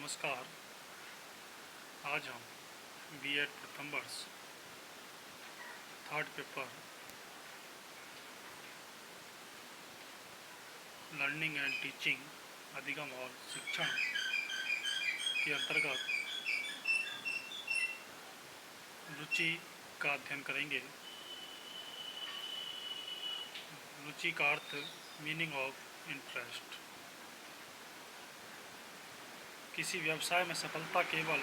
नमस्कार। आज हम बीएड प्रथम वर्ष third paper learning and teaching अधिगम और शिक्षण के अंतर्गत रुचि का अध्ययन करेंगे। रुचि का अर्थ मीनिंग ऑफ इंटरेस्ट। किसी व्यवसाय में सफलता केवल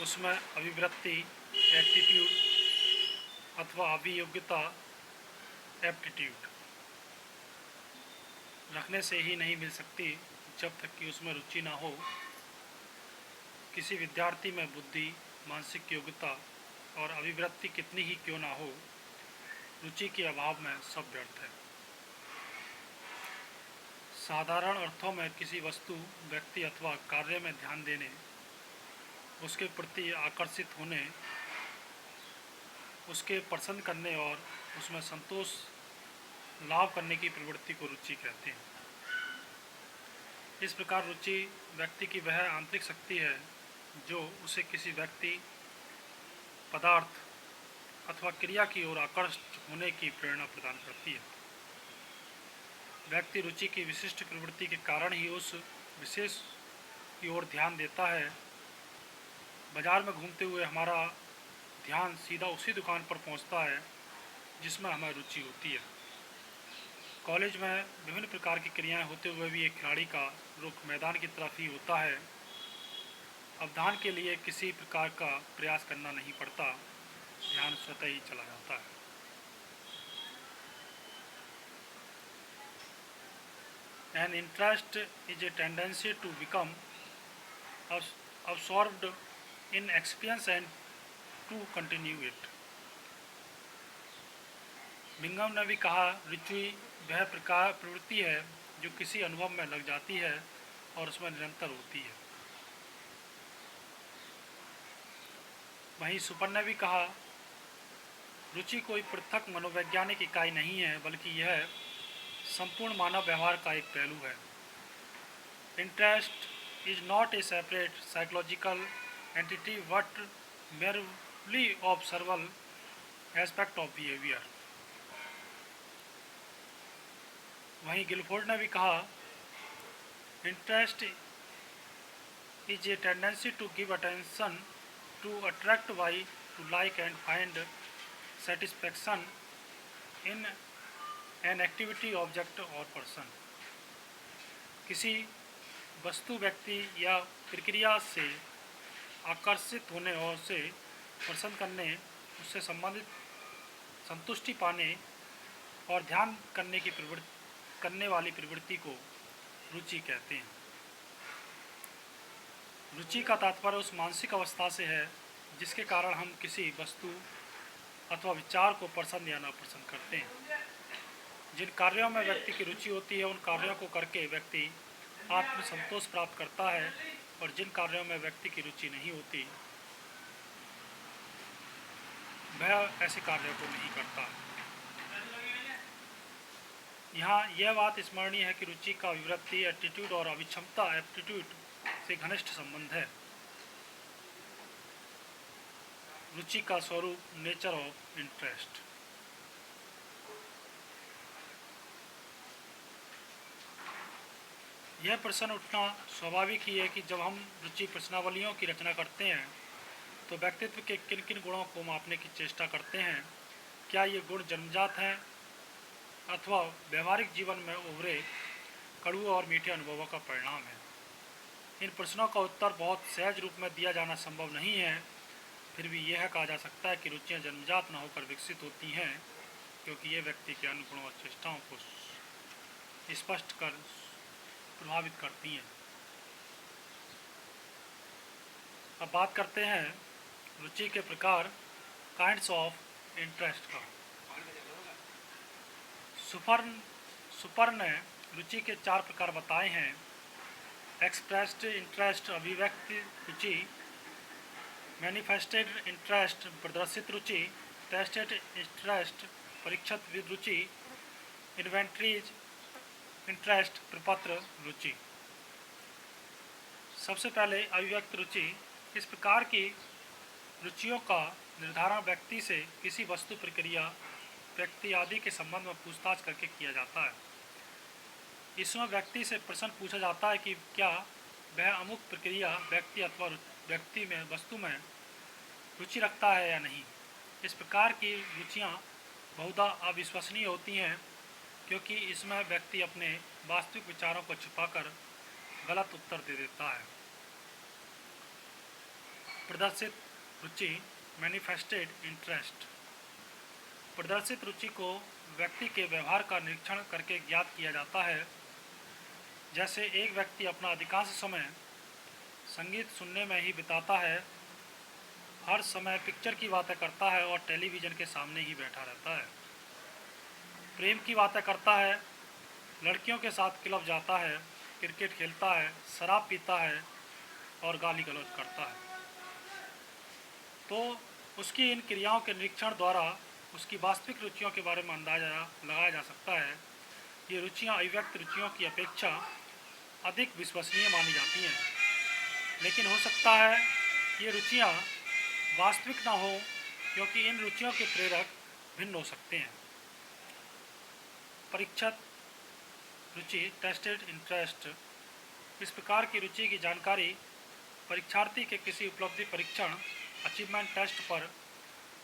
उसमें अभिवृत्ति, एप्टीट्यूड अथवा अभियोग्यता, एप्टीट्यूड रखने से ही नहीं मिल सकती जब तक कि उसमें रुचि ना हो। किसी विद्यार्थी में बुद्धि, मानसिक योग्यता और अभिवृत्ति कितनी ही क्यों ना हो, रुचि के अभाव में सब व्यर्थ है। साधारण अर्थों में किसी वस्तु, व्यक्ति अथवा कार्य में ध्यान देने, उसके प्रति आकर्षित होने, उसके पसंद करने और उसमें संतोष लाभ करने की प्रवृत्ति को रुचि कहते हैं। इस प्रकार रुचि व्यक्ति की वह आंतरिक शक्ति है जो उसे किसी व्यक्ति, पदार्थ अथवा क्रिया की ओर आकर्षित होने की प्रेरणा प्रदान करती है। व्यक्ति रुचि की विशिष्ट प्रवृत्ति के कारण ही उस विशेष की ओर ध्यान देता है। बाजार में घूमते हुए हमारा ध्यान सीधा उसी दुकान पर पहुंचता है जिसमें हमें रुचि होती है। कॉलेज में विभिन्न प्रकार की क्रियाएं होते हुए भी एक खिलाड़ी का रुख मैदान की तरफ ही होता है। अवधान के लिए किसी प्रकार का प्रयास करना नहीं पड़ता, ध्यान स्वतः ही चला जाता है। An interest is a tendency to become absorbed in experience and to continue it. Bingham ने भी कहा, रुचि वह प्रवृत्ति है जो किसी अनुभव में लग जाती है और उसमें निरंतर होती है। वहीं सुपर ने भी कहा, रुचि कोई पृथक मनोवैज्ञानिक इकाई नहीं है, बल्कि यह संपूर्ण मानव व्यवहार का एक पहलू है। Interest is not a separate psychological entity but merely observable aspect of behaviour. वहीं गिलफोर्ड ने भी कहा, interest is a tendency to give attention, to attract by, to like and find satisfaction in an activity, object और person. किसी वस्तु, व्यक्ति या प्रक्रिया से आकर्षित होने और उसे पसंद करने, उससे संबंधित संतुष्टि पाने और ध्यान करने वाली प्रवृत्ति को रुचि कहते हैं। रुचि का तात्पर्य उस मानसिक अवस्था से है जिसके कारण हम किसी वस्तु अथवा विचार को पसंद या नापसंद करते हैं। जिन कार्यों में व्यक्ति की रुचि होती है, उन कार्यों को करके व्यक्ति आत्मसंतोष प्राप्त करता है, और जिन कार्यों में व्यक्ति की रुचि नहीं होती, वह ऐसे कार्यों को नहीं करता। यहाँ यह बात स्मरणीय है कि रुचि का अभिवृत्ति, एटीट्यूड और अभिक्षमता, एप्टीट्यूड से घनिष्ठ संबंध है। रुचि का स्वरूप, नेचर ऑफ इंटरेस्ट। यह प्रश्न उठना स्वाभाविक ही है कि जब हम रुचि प्रश्नावलियों की रचना करते हैं तो व्यक्तित्व के किन किन गुणों को मापने की चेष्टा करते हैं। क्या ये गुण जन्मजात हैं अथवा व्यवहारिक जीवन में उभरे कड़वे और मीठे अनुभवों का परिणाम है? इन प्रश्नों का उत्तर बहुत सहज रूप में दिया जाना संभव नहीं है। फिर भी यह कहा जा सकता है कि रुचियाँ जन्मजात न होकर विकसित होती हैं, क्योंकि ये व्यक्ति के अनुगुणों और चेष्टाओं को स्पष्ट कर प्रभावित करती हैं। अब बात करते हैं रुचि के प्रकार, काइंड्स ऑफ इंटरेस्ट का। सुपर ने रुचि के 4 प्रकार बताए हैं। एक्सप्रेस्ड इंटरेस्ट, अभिव्यक्ति रुचि। मैनिफेस्टेड इंटरेस्ट, प्रदर्शित रुचि। टेस्टेड इंटरेस्ट, परीक्षित रुचि। इन्वेंटरीज इंटरेस्ट, प्रपत्र रुचि। सबसे पहले अभिव्यक्त रुचि। इस प्रकार की रुचियों का निर्धारण व्यक्ति से किसी वस्तु, प्रक्रिया, व्यक्ति आदि के संबंध में पूछताछ करके किया जाता है। इसमें व्यक्ति से प्रश्न पूछा जाता है कि क्या वह अमुक प्रक्रिया, व्यक्ति अथवा व्यक्ति में, वस्तु में रुचि रखता है या नहीं। इस प्रकार की रुचियाँ बहुधा अविश्वसनीय होती हैं, क्योंकि इसमें व्यक्ति अपने वास्तविक विचारों को छुपाकर गलत उत्तर दे देता है। प्रदर्शित रुचि, मैनिफेस्टेड इंटरेस्ट। प्रदर्शित रुचि को व्यक्ति के व्यवहार का निरीक्षण करके ज्ञात किया जाता है। जैसे एक व्यक्ति अपना अधिकांश समय संगीत सुनने में ही बिताता है, हर समय पिक्चर की बातें करता है और टेलीविज़न के सामने ही बैठा रहता है। प्रेम की बातें करता है, लड़कियों के साथ क्लब जाता है, क्रिकेट खेलता है, शराब पीता है और गाली गलौज करता है। तो उसकी इन क्रियाओं के निरीक्षण द्वारा उसकी वास्तविक रुचियों के बारे में अंदाजा लगाया जा सकता है। ये रुचियाँ अभिव्यक्त रुचियों की अपेक्षा अधिक विश्वसनीय मानी जाती हैं, लेकिन हो सकता है ये रुचियाँ वास्तविक ना हो, क्योंकि इन रुचियों के प्रेरक भिन्न हो सकते हैं। परीक्षित रुचि, टेस्टेड इंटरेस्ट। इस प्रकार की रुचि की जानकारी परीक्षार्थी के किसी उपलब्धि परीक्षण, अचीवमेंट टेस्ट पर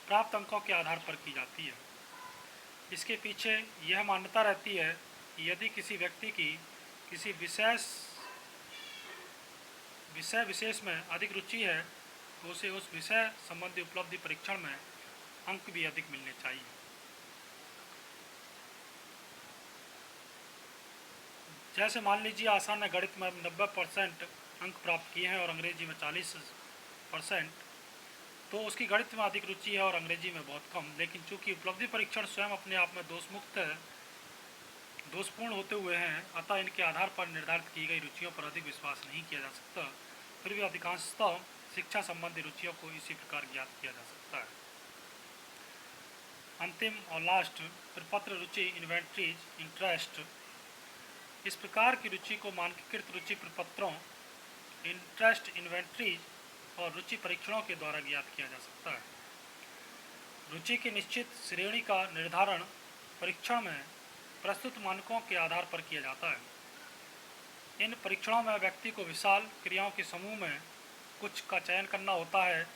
प्राप्त अंकों के आधार पर की जाती है। इसके पीछे यह मान्यता रहती है कि यदि किसी व्यक्ति की किसी विषय विशेष में अधिक रुचि है तो उसे उस विषय संबंधी उपलब्धि परीक्षण में अंक भी अधिक मिलने चाहिए। जैसे मान लीजिए आसान ने गणित में 90% अंक प्राप्त किए हैं और अंग्रेजी में 40%, तो उसकी गणित में अधिक रुचि है और अंग्रेजी में बहुत कम। लेकिन चूंकि उपलब्धि परीक्षण स्वयं अपने आप में दोषपूर्ण होते हुए हैं, अतः इनके आधार पर निर्धारित की गई रुचियों पर अधिक विश्वास नहीं किया जा सकता। फिर भी अधिकांशतः शिक्षा संबंधी रुचियों को इसी प्रकार ज्ञात किया जा सकता है। अंतिम और लास्ट, प्रपत्र रुचि, इन्वेंटरीज, इंटरेस्ट। इस प्रकार की रुचि को मानकीकृत रुचि प्रपत्रों, इंटरेस्ट, इन्वेंटरीज और रुचि परीक्षणों के द्वारा ज्ञात किया जा सकता है। रुचि की निश्चित श्रेणी का निर्धारण परीक्षण में प्रस्तुत मानकों के आधार पर किया जाता है। इन परीक्षणों में व्यक्ति को विशाल क्रियाओं के समूह में कुछ का चयन करना होता है,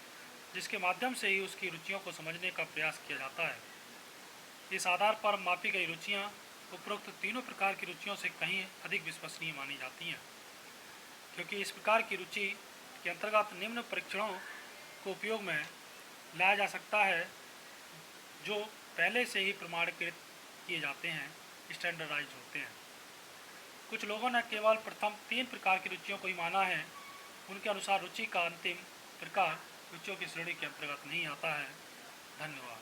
जिसके माध्यम से ही उसकी रुचियों को समझने का प्रयास किया जाता है। इस आधार पर मापी गई रुचियाँ उपरोक्त तीनों प्रकार की रुचियों से कहीं अधिक विश्वसनीय मानी जाती हैं, क्योंकि इस प्रकार की रुचि के अंतर्गत निम्न परीक्षणों को उपयोग में लाया जा सकता है, जो पहले से ही प्रमाणीकृत किए जाते हैं, स्टैंडर्डाइज होते हैं। कुछ लोगों ने केवल प्रथम 3 प्रकार की रुचियों को ही माना है। उनके अनुसार रुचि का अंतिम प्रकार रुचियों की श्रेणी के अंतर्गत नहीं आता है। धन्यवाद।